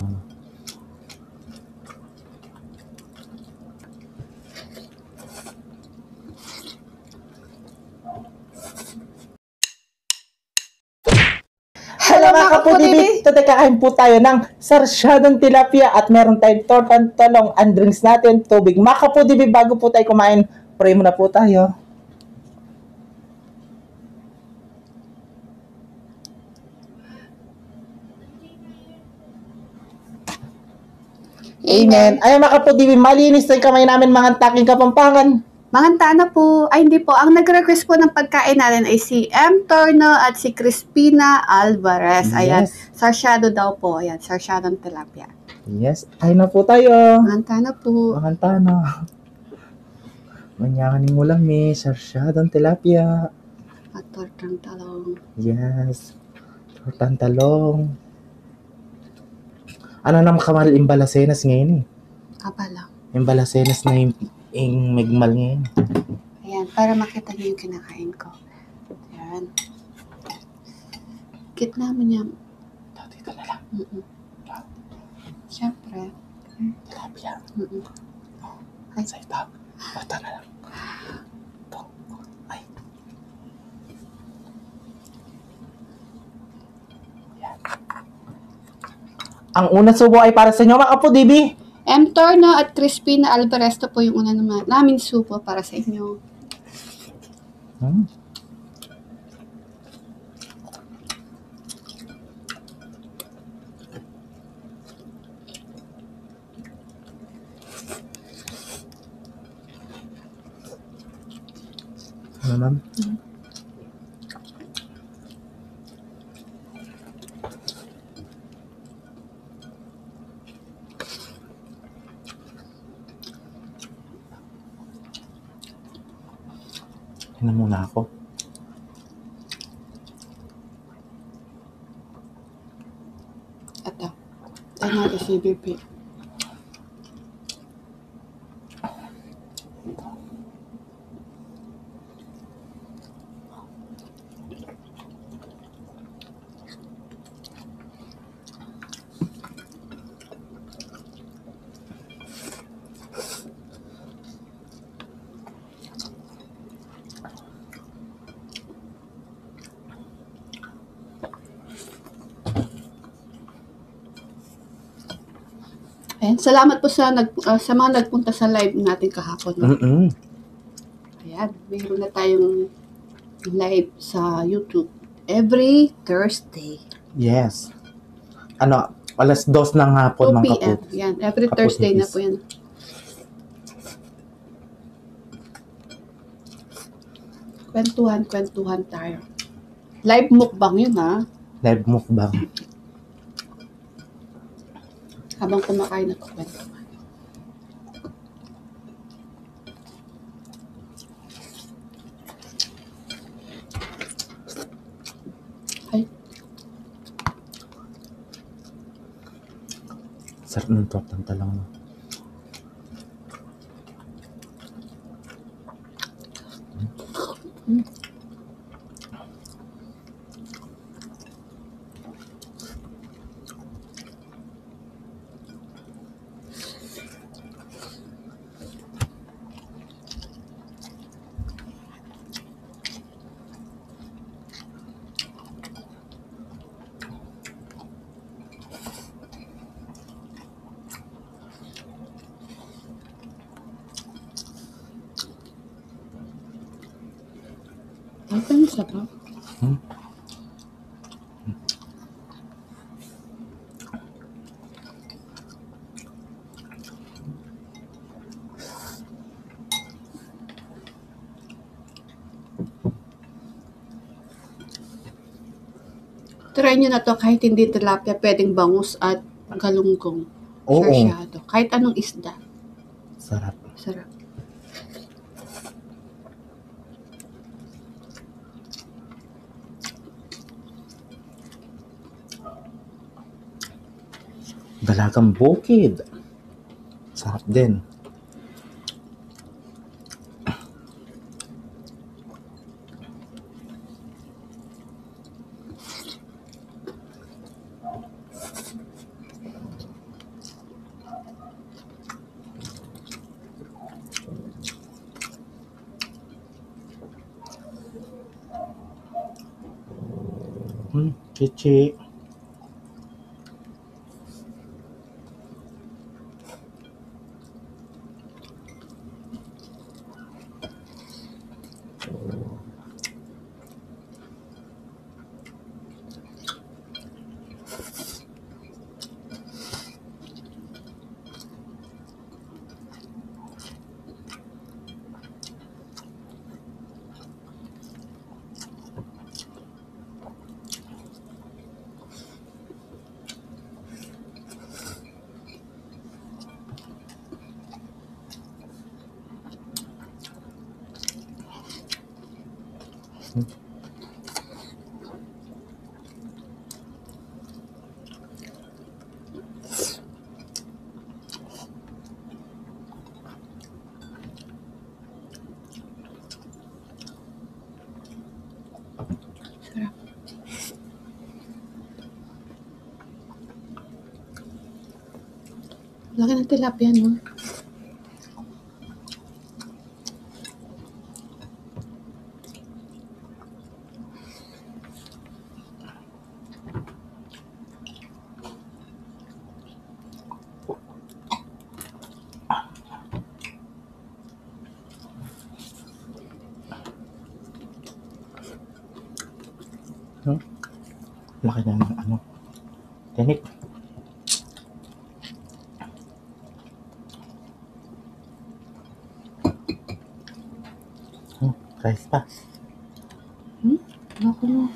Hello mga kapudibi! Today kakain po tayo ng sarsyadong tilapia at meron tayong tortang talong and drinks natin, tubig. Mga kapudibi, bago po tayo kumain, pray muna po tayo. Amen. Ay mga kapudibi, malinis na yung kamay namin mga taking Kapampangan. Mga na po, ay hindi po, ang nag-request po ng pagkain natin ay si M. Torno at si Crispina Alvarez. Ayan, Yes. sarsyado daw po. Ayan, sarsyadong tilapia. Yes, ay na po tayo. Mga na po. Mga na. Manyaman mo lang sarsyadong tilapia. At tortang talong. Yes, tortang talong. Ano naman kamal imbalasenas ngayon eh? Aba lang. Imbalasenas na yung migmal ngayon. Ayan, para makita niyo yung kinakain ko. Ayan. Gitna mo niya. Dito na lang. Siyempre. Tilapia. Ay. Sa ito. Ito na lang. Ito. Ay. Ayan. Ang unang subo ay para sa inyo mga kapudibi. M. Torno at Crispina Alvarez po yung una naman namin supo para sa inyo. Ano ma'am? Tingnan muna ako. Ito. Ito natin si BP. Ayan, salamat po sa mga nagpunta sa live natin kahapon. Ayan, mayroon na tayong live sa YouTube every Thursday. Yes. Ano, alas 2 ng hapon 2 mga p.m. kaput. Yan, every Thursday na po yan. Kwentuhan tayo. Live mukbang yun ha. Live mukbang. Habang kumakain na kwentuhan. Ay. Sarap ng tortang talong. Ay, ang sarap. Try nyo na to kahit hindi tilapia, pwedeng bangus at galunggong. Oo. Sarsyado. Kahit anong isda. Sarap. Sarap. Dalagang bukid. Sarap din. Chichi. Sarap. Laki ng tilapia, no? Laki na ng ano. Tinik. Rice pa. Naku mo.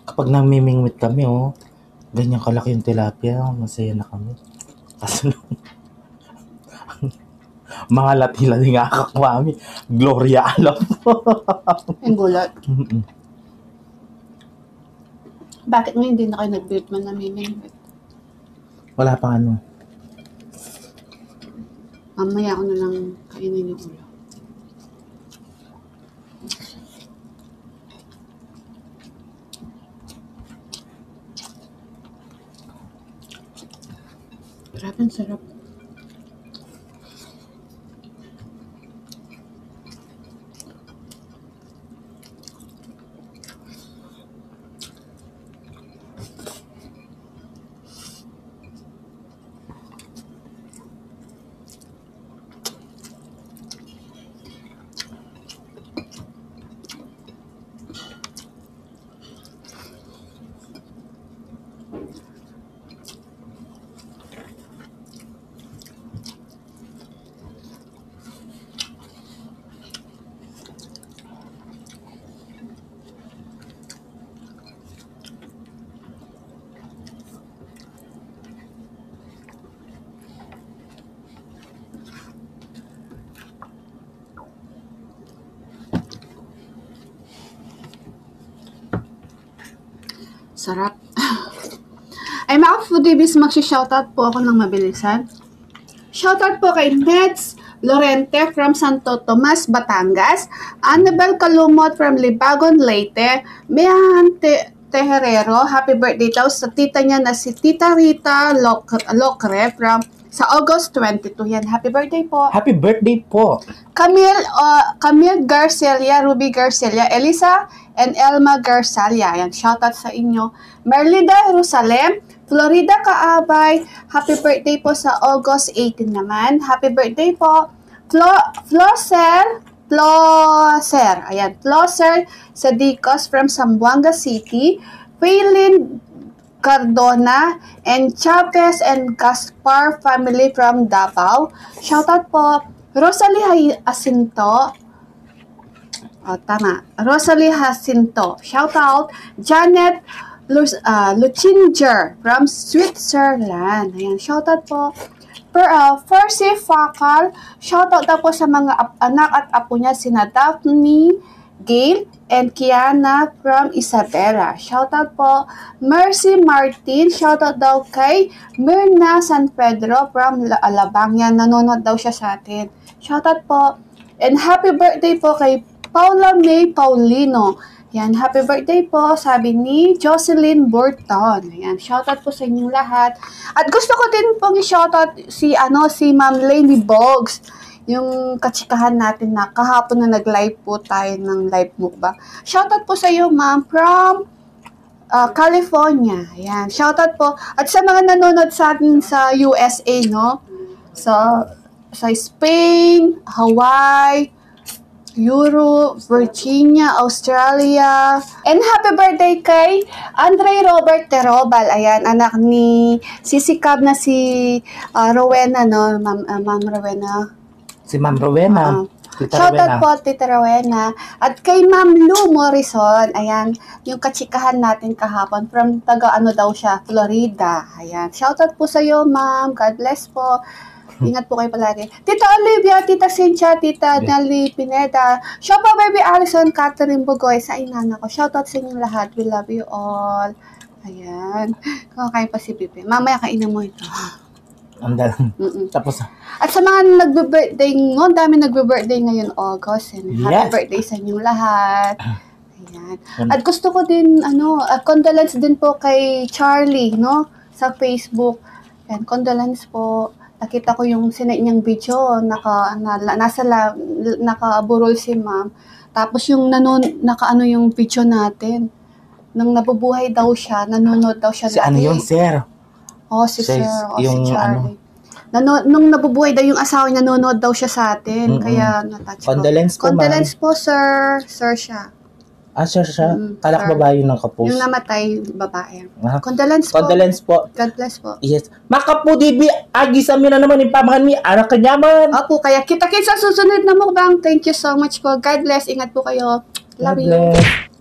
Kapag namimingwit kami, ganyan kalaki yung tilapia, masaya na kami. Kaso mga latila din nga kakwami. Gloria alam. Ang gulat. Bakit nga hindi na kayo nag-build man na mimingwit? Wala pang ano. Mamaya ko na lang kainin yung ulo. Grabe, ang sarap. Sarap. Ay mga foodies, magsi-shoutout po ako ng mabilisan. Shoutout po kay Meds Lorente from Santo Tomas, Batangas, Annabel Calumot from Libagon, Leyte, Mian Teherero, happy birthday daw sa tita niya na si Tita Rita Locre from sa August 22. Yan, happy birthday po. Happy birthday po. Camille Garcelia, Ruby Garcelia, Elisa and Elma Garcelia. Yan, shoutout sa inyo. Merlida Jerusalem, Florida Kaabay, happy birthday po sa August 18 naman. Happy birthday po. Floser, ayan, Floser Sadicos from Zamboanga City, Faylin Cardona, and Chavez and Gaspar family from Davao. Shoutout po. Rosalie Jacinto. Rosalie Jacinto. Shoutout. Janet Luchinger from Switzerland. Ayan, shoutout po. Percy Fakal. Shoutout daw po sa mga anak at apo niya, sina Daphne, Gail, and Kiana from Isabela. Shoutout po. Mercy Martin. Shoutout daw kay Myrna San Pedro from Alabang. Yan, nanonood daw siya sa atin. Shoutout po. And happy birthday po kay Paula May Paulino, Yan, happy birthday po, sabi ni Jocelyn Burton. Ayan, shoutout po sa inyong lahat. At gusto ko din pong i-shoutout si Ma'am Lainey Boggs, yung katsikahan natin na kahapon na nag-live po tayo ng live mukbang. Shoutout po sa iyo, ma'am, from California. Ayan, shoutout po. At sa mga nanonood sa atin sa USA, no? Sa Spain, Hawaii, Europe, Virginia, Australia. And happy birthday kay Andre Robert Terobal. Ayan, anak ni Cab na si Rowena, no? Ma'am Rowena. Si Ma'am Rowena. Tita Shoutout Rowena. po, Tita Rowena. At kay Ma'am Lou Morrison. Ayan, yung katsikahan natin kahapon. From daw siya, Florida. Ayan, shoutout po sa iyo, ma'am. God bless po. Ingat po kayo palagi. Tita Olivia, Tita Cynthia, Tita Nelly Pineda, Shopa Baby Allison, Catherine Bugoy, sa inana ko. Shoutout sa inyong lahat. We love you all. Ayan. Kumakain pa si Pipi. Mamaya kainan mo ito. Ang dalang. Tapos, At sa mga nagbe-birthday ngayon, dami nagbe-birthday ngayon August. And happy birthday sa inyong lahat. Ayan. At gusto ko din, condolence din po kay Charlie, no? Sa Facebook. Ayan, condolence po. Nakita ko yung sinay niyang video, nakaburol si ma'am. Tapos yung yung video natin. Nang nabubuhay daw siya, nanonood daw siya si ano yun, sir? Oh, si Sir. Yung si Charlie. Nung nabubuhay daw yung asawa niya, nanonood daw siya sa atin. Kaya natouch ko. Condolence po, Condolence po, sir. Sir siya. Sir siya? Kala ko babae yung nakapost. Yung namatay, babae. Condolence po. Condolence po. God bless po. Yes. Makapudibi, agi sa na naman yung pamahan mi, anak kanyaman. Opo, kaya kita-kits sa susunod na mukbang. Thank you so much po. God bless. Ingat po kayo. Love you. Bless.